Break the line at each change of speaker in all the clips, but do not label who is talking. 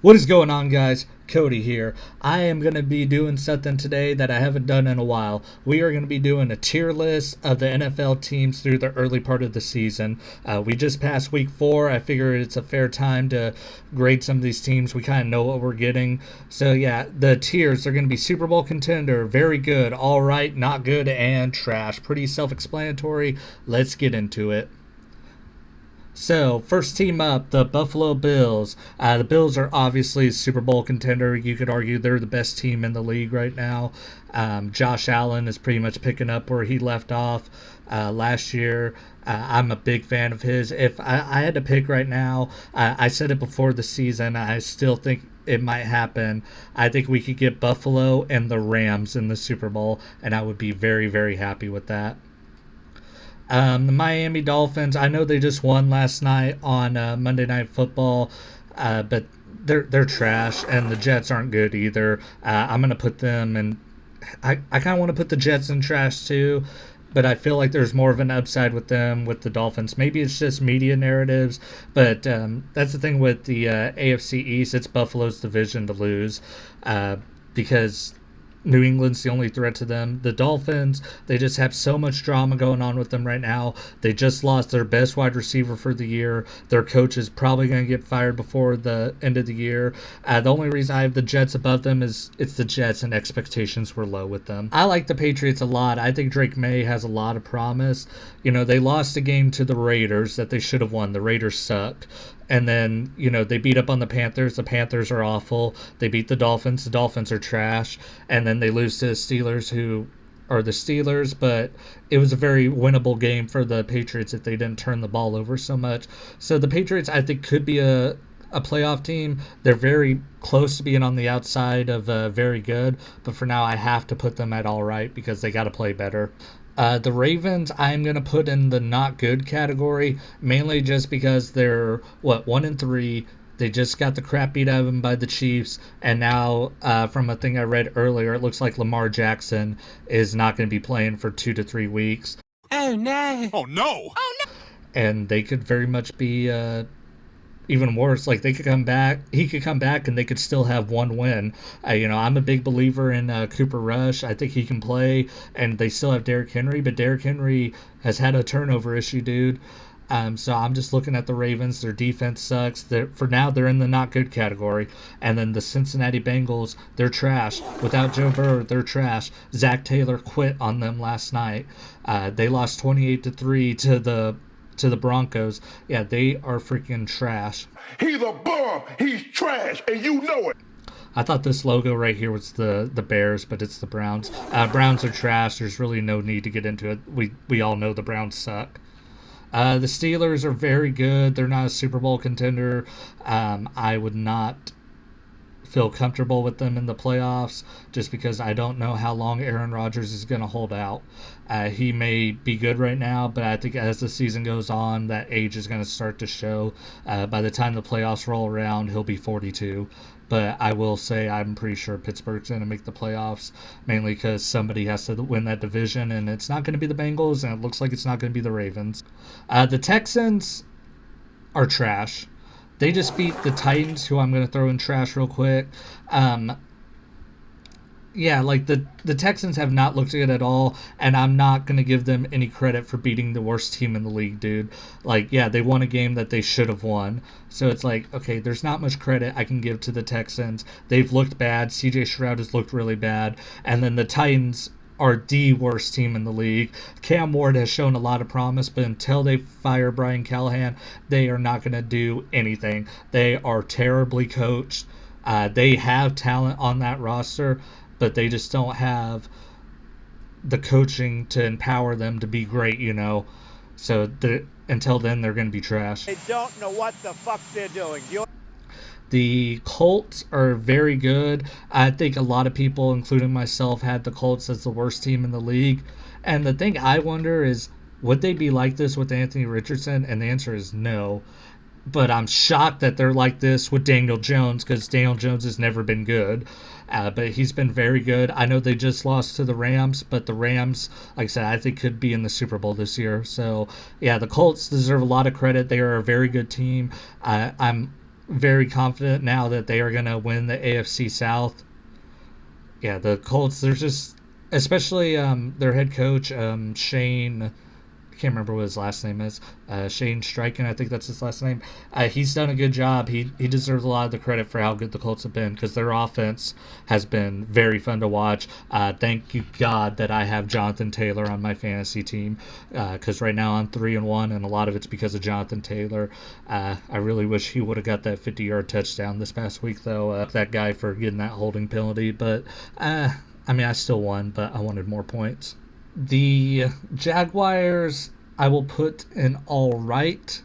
What is going on, guys? Cody here. I am going to be doing something today that I haven't done in a while. We are going to be doing a tier list of the NFL teams through the early part of the season. We just passed week 4. I figure it's a fair time to grade some of these teams. We kind of know what we're getting. So, yeah, the tiers are going to be Super Bowl contender, very good, all right, not good, and trash. Pretty self explanatory. Let's get into it. So, first team up, the Buffalo Bills. The Bills are obviously a Super Bowl contender. You could argue they're the best team in the league right now. Josh Allen is pretty much picking up where he left off last year. I'm a big fan of his. If I had to pick right now, I said it before the season, I still think it might happen. I think we could get Buffalo and the Rams in the Super Bowl, and I would be very, very happy with that. The Miami Dolphins, I know they just won last night on Monday Night Football, but they're trash, and the Jets aren't good either. I'm gonna put them in. I kind of want to put the Jets in trash too, but I feel like there's more of an upside with them with the Dolphins. Maybe it's just media narratives, but that's the thing with the AFC East. It's Buffalo's division to lose because New England's the only threat to them. The Dolphins, they just have so much drama going on with them right now. They just lost their best wide receiver for the year. Their coach is probably going to get fired before the end of the year. The only reason I have the Jets above them is it's the Jets and expectations were low with them. I like the Patriots a lot. I think Drake May has a lot of promise. You know, they lost a game to the Raiders that they should have won. The Raiders suck. And then, you know, they beat up on the Panthers. The Panthers are awful. They beat the Dolphins. The Dolphins are trash. And then they lose to the Steelers, who are the Steelers. But it was a very winnable game for the Patriots if they didn't turn the ball over so much. So the Patriots, I think, could be a playoff team. They're very close to being on the outside of very good. But for now, I have to put them at all right because they got to play better. The Ravens, I'm going to put in the not good category, mainly just because they're, 1-3. They just got the crap beat out of them by the Chiefs. And now, from a thing I read earlier, it looks like Lamar Jackson is not going to be playing for 2 to 3 weeks.
Oh, no.
Oh no!
And they could very much be even worse. Like, he could come back and they could still have one win. I'm a big believer in Cooper Rush. I think he can play, and they still have Derrick Henry, but Derrick Henry has had a turnover issue, dude. So I'm just looking at the Ravens. Their defense sucks. For now, they're in the not good category. And then the Cincinnati Bengals, they're trash. Without Joe Burrow, they're trash. Zach Taylor quit on them last night. They lost 28-3 to the Broncos. Yeah, they are freaking trash.
He's a bum. He's trash, and you know it.
I thought this logo right here was the Bears, but it's the Browns. Browns are trash. There's really no need to get into it. We all know the Browns suck. The Steelers are very good. They're not a Super Bowl contender. I would not feel comfortable with them in the playoffs just because I don't know how long Aaron Rodgers is going to hold out. He may be good right now, but I think as the season goes on, that age is going to start to show. By the time the playoffs roll around, he'll be 42. But I will say I'm pretty sure Pittsburgh's going to make the playoffs, mainly because somebody has to win that division, and it's not going to be the Bengals, and it looks like it's not going to be the Ravens. The Texans are trash. They just beat the Titans, who I'm going to throw in trash real quick. The Texans have not looked good at all, and I'm not going to give them any credit for beating the worst team in the league, dude. They won a game that they should have won. So it's like, okay, there's not much credit I can give to the Texans. They've looked bad. CJ Stroud has looked really bad. And then the Titans are the worst team in the league. Cam Ward has shown a lot of promise, but until they fire Brian Callahan, they are not going to do anything. They are terribly coached. They have talent on that roster, but they just don't have the coaching to empower them to be great, So until then, they're going to be trash.
They don't know what the fuck they're doing.
The Colts are very good. I think a lot of people, including myself, had the Colts as the worst team in the league. And the thing I wonder is, would they be like this with Anthony Richardson? And the answer is no. But I'm shocked that they're like this with Daniel Jones because Daniel Jones has never been good. But he's been very good. I know they just lost to the Rams, but the Rams, like I said, I think could be in the Super Bowl this year. So, yeah, the Colts deserve a lot of credit. They are a very good team. I'm very confident now that they are going to win the AFC South. Yeah, the Colts, there's just, especially their head coach, Shane, I can't remember what his last name is. Shane Steichen, I think that's his last name. He's done a good job. He deserves a lot of the credit for how good the Colts have been because their offense has been very fun to watch. Thank you God that I have Jonathan Taylor on my fantasy team because right now I'm 3-1, and a lot of it's because of Jonathan Taylor. I really wish he would have got that 50-yard touchdown this past week, though. That guy for getting that holding penalty, but I mean, I still won, but I wanted more points. The Jaguars, I will put in all right.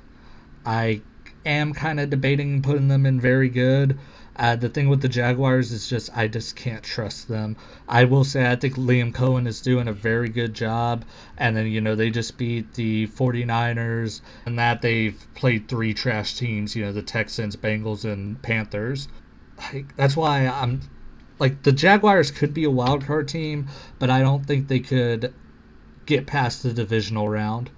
I am kind of debating putting them in very good. The thing with the Jaguars is just I just can't trust them. I will say I think Liam Cohen is doing a very good job. And then, they just beat the 49ers, and that they've played 3 trash teams, the Texans, Bengals, and Panthers. That's why I'm... Like, the Jaguars could be a wild card team, but I don't think they could get past the divisional round.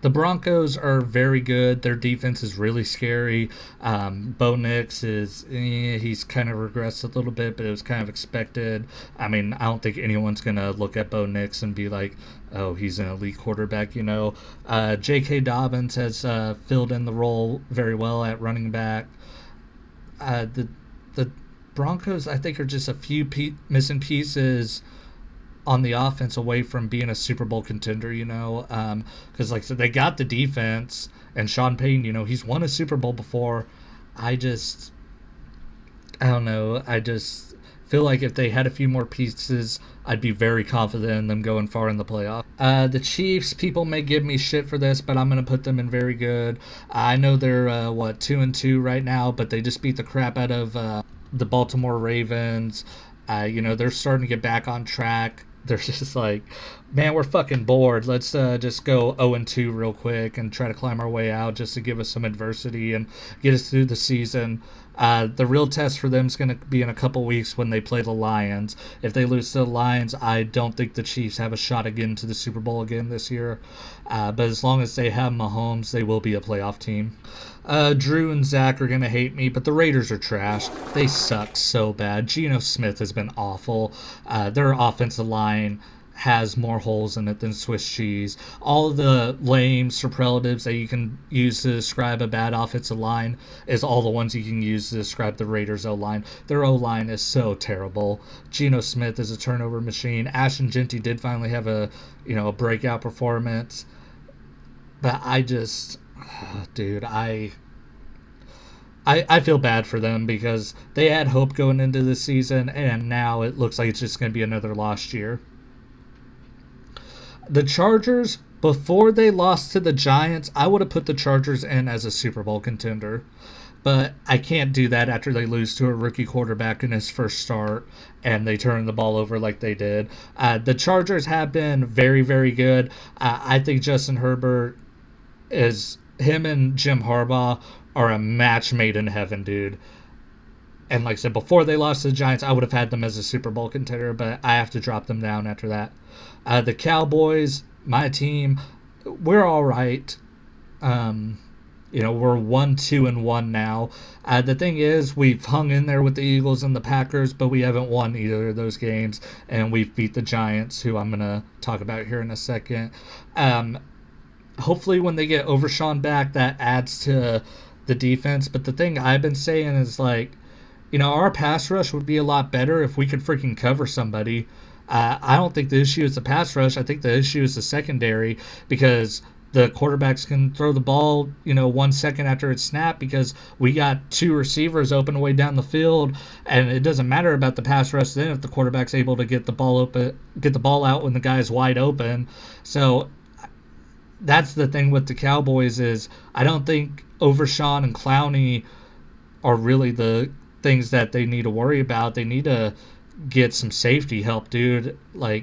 The Broncos are very good. Their defense is really scary. Bo Nix is, he's kind of regressed a little bit, but it was kind of expected. I mean, I don't think anyone's going to look at Bo Nix and be like, oh, he's an elite quarterback, J.K. Dobbins has filled in the role very well at running back. The Broncos, I think, are just a few missing pieces on the offense away from being a Super Bowl contender, because like I said, they got the defense, and Sean Payton, he's won a Super Bowl before. I don't know. I just feel like if they had a few more pieces, I'd be very confident in them going far in the playoff. The Chiefs, people may give me shit for this, but I'm going to put them in very good. I know they're, 2-2 right now, but they just beat the crap out of the Baltimore Ravens. They're starting to get back on track. They're just like, man, we're fucking bored. Let's just go 0-2 real quick and try to climb our way out just to give us some adversity and get us through the season. The real test for them is going to be in a couple weeks when they play the Lions. If they lose to the Lions, I don't think the Chiefs have a shot again to the Super Bowl again this year. But as long as they have Mahomes, they will be a playoff team. Drew and Zach are going to hate me, but the Raiders are trash. They suck so bad. Geno Smith has been awful. Their offensive line has more holes in it than Swiss cheese. All of the lame superlatives that you can use to describe a bad offensive line is all the ones you can use to describe the Raiders' O-line. Their O-line is so terrible. Geno Smith is a turnover machine. Ashton Jeanty did finally have a breakout performance. But I just... Dude, I feel bad for them because they had hope going into the season, and now it looks like it's just going to be another lost year. The Chargers, before they lost to the Giants, I would have put the Chargers in as a Super Bowl contender. But I can't do that after they lose to a rookie quarterback in his first start and they turn the ball over like they did. The Chargers have been very, very good. I think Justin Herbert him and Jim Harbaugh are a match made in heaven, dude. And like I said, before they lost to the Giants, I would have had them as a Super Bowl contender, but I have to drop them down after that. The Cowboys, my team, we're all right. We're 1-2-1 now. The thing is, we've hung in there with the Eagles and the Packers, but we haven't won either of those games, and we've beat the Giants, who I'm going to talk about here in a second. Hopefully when they get Overshawn back, that adds to the defense. But the thing I've been saying is, our pass rush would be a lot better if we could freaking cover somebody. I don't think the issue is the pass rush. I think the issue is the secondary because the quarterbacks can throw the ball, 1 second after it's snapped because we got 2 receivers open way down the field, and it doesn't matter about the pass rush then if the quarterback's able to get the ball out when the guy's wide open. So that's the thing with the Cowboys is I don't think Overshawn and Clowney are really the things that they need to worry about. They need to get some safety help, dude. I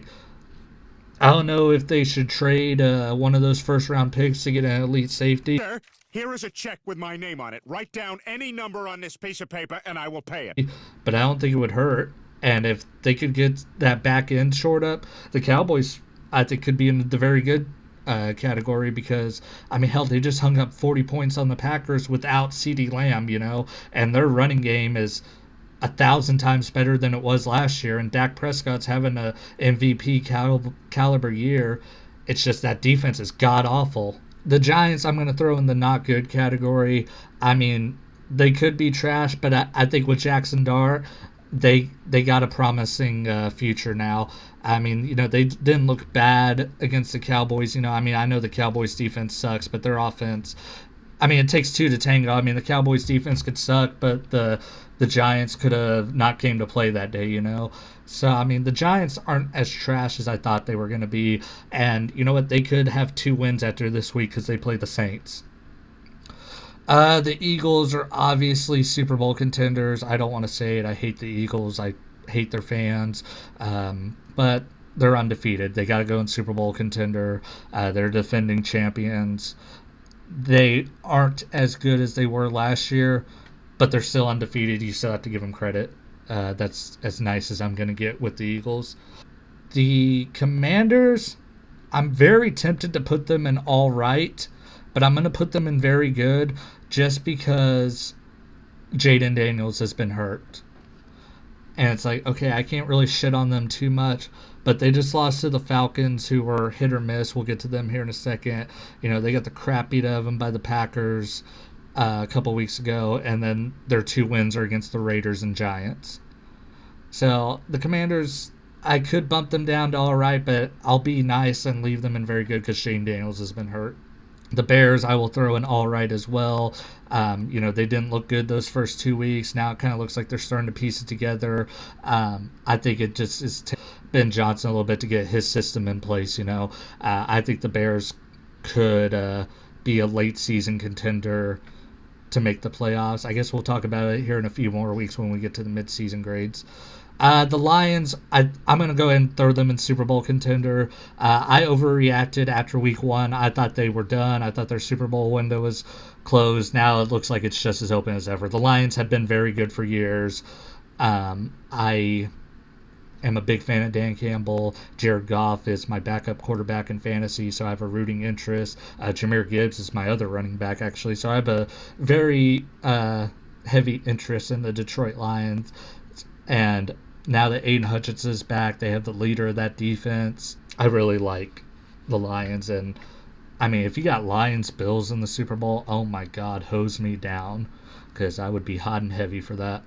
don't know if they should trade one of those first-round picks to get an elite safety.
Sir, here is a check with my name on it. Write down any number on this piece of paper, and I will pay it.
But I don't think it would hurt. And if they could get that back end short up, the Cowboys, I think, could be in the very good category because, I mean, hell, they just hung up 40 points on the Packers without CeeDee Lamb, and their running game is 1,000 times better than it was last year, and Dak Prescott's having a MVP caliber year. It's just that defense is god-awful. The Giants, I'm going to throw in the not good category. I mean, they could be trash, but I think with Jackson Dart, they got a promising future now. I mean, they didn't look bad against the Cowboys. I mean, I know the Cowboys defense sucks, but their offense, I mean, it takes two to tango. I mean, the Cowboys defense could suck, but the Giants could have not came to play that day, So, I mean, the Giants aren't as trash as I thought they were going to be. And you know what? They could have 2 wins after this week because they play the Saints. The Eagles are obviously Super Bowl contenders. I don't want to say it. I hate the Eagles. I hate their fans. But they're undefeated. They got to go in Super Bowl contender. They're defending champions. They aren't as good as they were last year, but they're still undefeated. You still have to give them credit. That's as nice as I'm going to get with the Eagles. The Commanders, I'm very tempted to put them in all right, but I'm going to put them in very good just because Jaden Daniels has been hurt. And it's like, okay, I can't really shit on them too much, but they just lost to the Falcons, who were hit or miss. We'll get to them here in a second. They got the crap beat out of them by the Packers a couple weeks ago, and then their 2 wins are against the Raiders and Giants. So the Commanders, I could bump them down to all right, but I'll be nice and leave them in very good because Shane Daniels has been hurt. The Bears, I will throw in all right as well. They didn't look good those first 2 weeks. Now it kind of looks like they're starting to piece it together. I think it just is Ben Johnson a little bit to get his system in place. I think the Bears could be a late season contender to make the playoffs. I guess we'll talk about it here in a few more weeks when we get to the midseason grades. The Lions, I'm going to go ahead and throw them in Super Bowl contender. I overreacted after week 1. I thought they were done. I thought their Super Bowl window was closed. Now it looks like it's just as open as ever. The Lions have been very good for years. I am a big fan of Dan Campbell. Jared Goff is my backup quarterback in fantasy, so I have a rooting interest. Jahmyr Gibbs is my other running back, actually. So I have a very heavy interest in the Detroit Lions. And now that Aiden Hutchinson is back, they have the leader of that defense. I really like the Lions. And, I mean, if you got Lions-Bills in the Super Bowl, oh, my God, hose me down because I would be hot and heavy for that.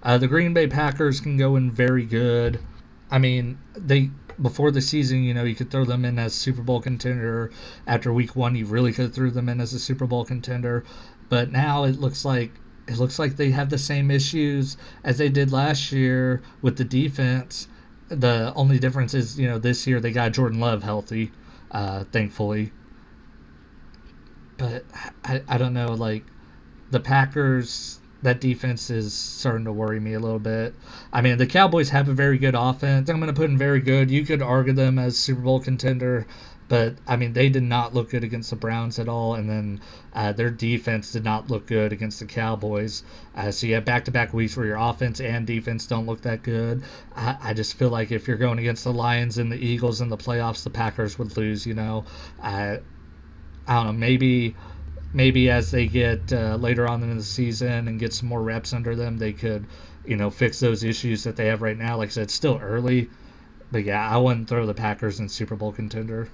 The Green Bay Packers can go in very good. I mean, before the season, you could throw them in as Super Bowl contender. After week 1, you really could have threw them in as a Super Bowl contender. But now it looks like they have the same issues as they did last year with the defense. The only difference is, this year they got Jordan Love healthy, thankfully. But I don't know, like, the Packers, that defense is starting to worry me a little bit. I mean, the Cowboys have a very good offense. I'm going to put in very good. You could argue them as Super Bowl contender. But, I mean, they did not look good against the Browns at all. And then their defense did not look good against the Cowboys. So you have back-to-back weeks where your offense and defense don't look that good. I just feel like if you're going against the Lions and the Eagles in the playoffs, the Packers would lose, I don't know, maybe as they get later on in the season and get some more reps under them, they could, fix those issues that they have right now. Like I said, it's still early. But, yeah, I wouldn't throw the Packers in Super Bowl contender.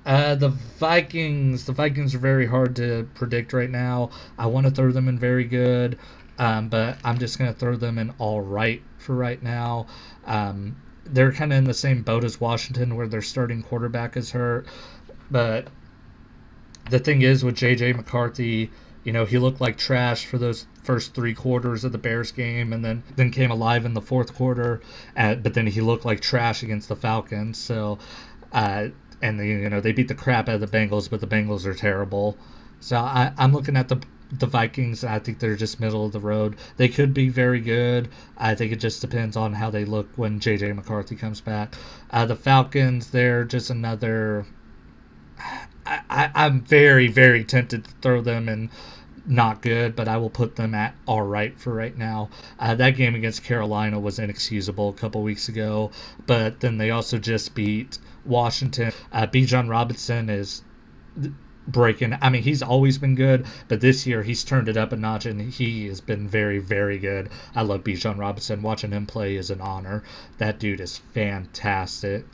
The Vikings are very hard to predict right now. I want to throw them in very good, but I'm just going to throw them in all right for right now. They're kind of in the same boat as Washington where their starting quarterback is hurt. But the thing is with J.J. McCarthy, he looked like trash for those first 3 quarters of the Bears game and then came alive in the fourth quarter. But then he looked like trash against the Falcons. So, and they beat the crap out of the Bengals, but the Bengals are terrible. So I'm looking at the Vikings. I think they're just middle of the road. They could be very good. I think it just depends on how they look when J.J. McCarthy comes back. The Falcons, they're just another. I'm very, very tempted to throw them in not good, but I will put them at all right for right now. That game against Carolina was inexcusable a couple weeks ago, but then they also just beat Washington. Bijan Robinson is breaking. I mean, he's always been good, but this year he's turned it up a notch, and he has been very, very good. I love Bijan Robinson. Watching him play is an honor. That dude is fantastic.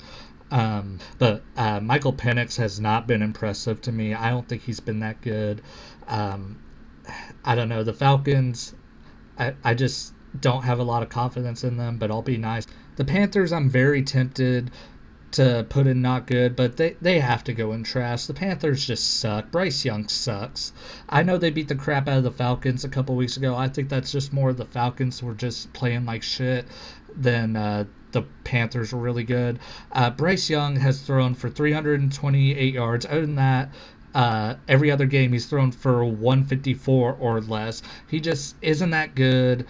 But Michael Penix has not been impressive to me. I don't think he's been that good. I don't know. The Falcons, I just don't have a lot of confidence in them, but I'll be nice. The Panthers, I'm very tempted to put in not good, but they have to go in trash. The Panthers just suck. Bryce Young sucks. I know they beat the crap out of the Falcons a couple weeks ago. I think that's just more the Falcons were just playing like shit than the Panthers were really good. Bryce Young has thrown for 328 yards. Other than that, every other game he's thrown for 154 or less. He just isn't that good.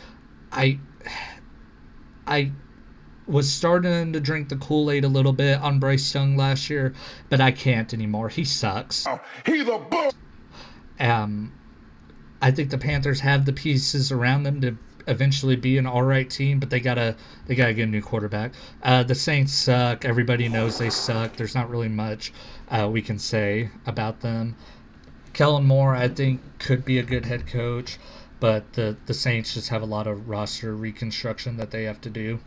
I was starting to drink the Kool-Aid a little bit on Bryce Young last year, but I can't anymore. He sucks.
He's a bull.
I think the Panthers have the pieces around them to eventually be an all right team, but they gotta get a new quarterback. The Saints suck. Everybody knows they suck. There's not really much we can say about them. Kellen Moore, I think, could be a good head coach, but the Saints just have a lot of roster reconstruction that they have to do.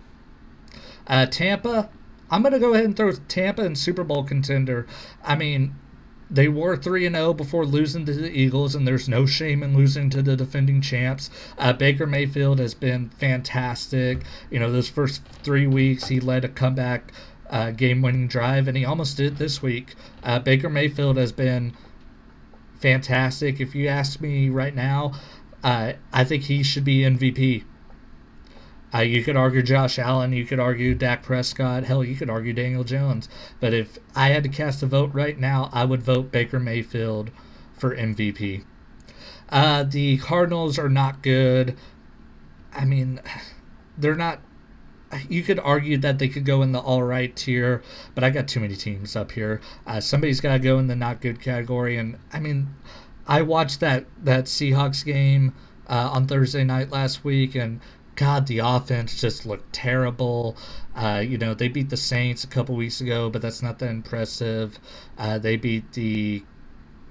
Tampa, I'm going to go ahead and throw Tampa in Super Bowl contender. I mean, they were 3-0 before losing to the Eagles, and there's no shame in losing to the defending champs. Baker Mayfield has been fantastic. You know, those first 3 weeks, he led a comeback game-winning drive, and he almost did this week. Baker Mayfield has been fantastic. If you ask me right now, I think he should be MVP. You could argue Josh Allen, you could argue Dak Prescott, hell, you could argue Daniel Jones. But if I had to cast a vote right now, I would vote Baker Mayfield for MVP. The Cardinals are not good. I mean, they're not. You could argue that they could go in the all right tier, but I got too many teams up here. Somebody's got to go in the not good category. And I mean, I watched that Seahawks game on Thursday night last week, and God, the offense just looked terrible. They beat the Saints a couple weeks ago, but that's not that impressive. They beat the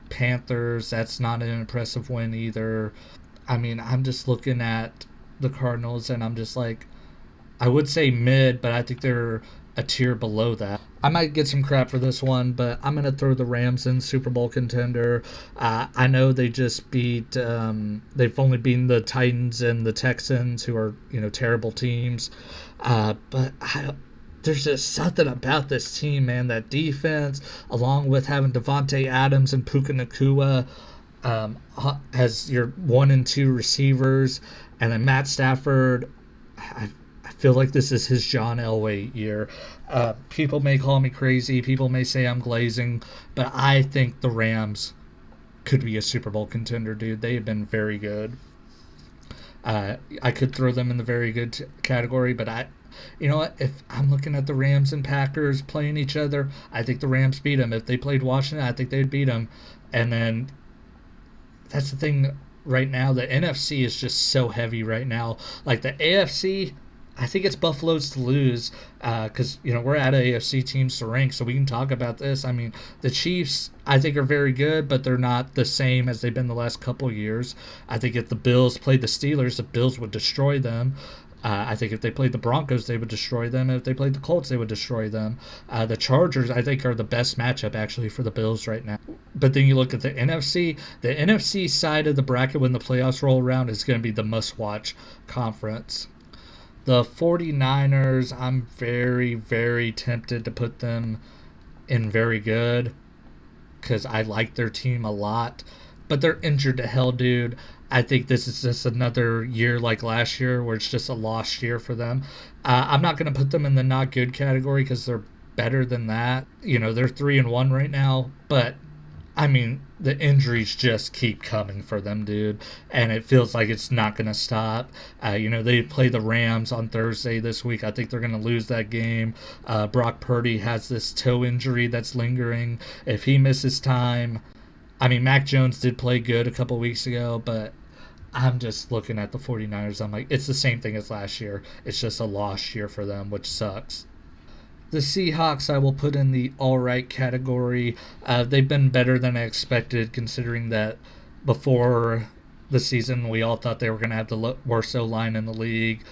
Panthers. That's not an impressive win either. I mean, I'm just looking at the Cardinals, and I'm just like, I would say mid, but I think they're a tier below that. I might get some crap for this one, but I'm going to throw the Rams in Super Bowl contender. I know they just beat, they've only beaten the Titans and the Texans, who are, terrible teams. But there's just something about this team, man. That defense, along with having Devontae Adams and Puka Nacua as your 1 and 2 receivers, and then Matt Stafford, I feel like this is his John Elway year. People may call me crazy. People may say I'm glazing. But I think the Rams could be a Super Bowl contender, dude. They have been very good. I could throw them in the very good category. But you know what? If I'm looking at the Rams and Packers playing each other, I think the Rams beat them. If they played Washington, I think they'd beat them. And then that's the thing right now. The NFC is just so heavy right now. Like the AFC, I think it's Buffalo's to lose because, we're out of AFC teams to rank, so we can talk about this. I mean, the Chiefs, I think, are very good, but they're not the same as they've been the last couple of years. I think if the Bills played the Steelers, the Bills would destroy them. I think if they played the Broncos, they would destroy them. If they played the Colts, they would destroy them. The Chargers, I think, are the best matchup, actually, for the Bills right now. But then you look at the NFC. The NFC side of the bracket when the playoffs roll around is going to be the must-watch conference. The 49ers, I'm very, very tempted to put them in very good because I like their team a lot. But they're injured to hell, dude. I think this is just another year like last year where it's just a lost year for them. I'm not going to put them in the not good category because they're better than that. They're 3-1 right now. But, I mean, the injuries just keep coming for them, dude. And it feels like it's not going to stop. They play the Rams on Thursday this week. I think they're going to lose that game. Brock Purdy has this toe injury that's lingering. If he misses time, I mean, Mac Jones did play good a couple weeks ago, but I'm just looking at the 49ers. I'm like, it's the same thing as last year. It's just a lost year for them, which sucks. The Seahawks I will put in the all right category. They've been better than I expected, considering that before the season we all thought they were going to have the worst O-line in the league.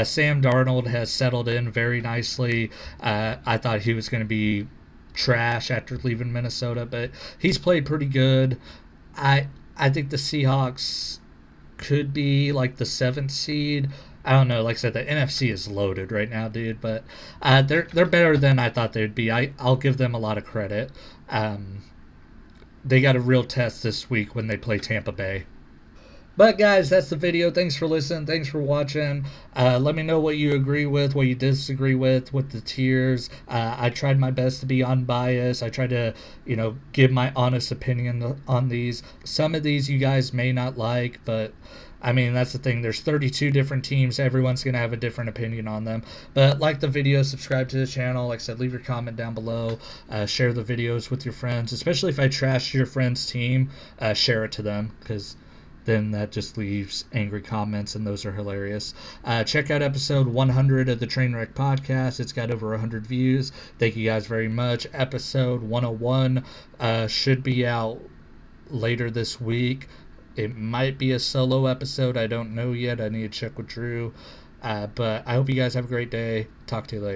Sam Darnold has settled in very nicely. I thought he was going to be trash after leaving Minnesota, but he's played pretty good. I think the Seahawks could be like the 7th seed. I don't know. Like I said, the NFC is loaded right now, dude. But they're better than I thought they'd be. I'll give them a lot of credit. They got a real test this week when they play Tampa Bay. But guys, that's the video. Thanks for listening. Thanks for watching. Let me know what you agree with, what you disagree with the tiers. I tried my best to be unbiased. I tried to, give my honest opinion on these. Some of these you guys may not like, but I mean, that's the thing. There's 32 different teams. Everyone's going to have a different opinion on them. But like the video, subscribe to the channel. Like I said, leave your comment down below. Share the videos with your friends. Especially if I trash your friend's team, share it to them, because then that just leaves angry comments, and those are hilarious. Check out episode 100 of the Trainwreck Podcast. It's got over 100 views. Thank you guys very much. Episode 101 should be out later this week. It might be a solo episode. I don't know yet. I need to check with Drew. But I hope you guys have a great day. Talk to you later.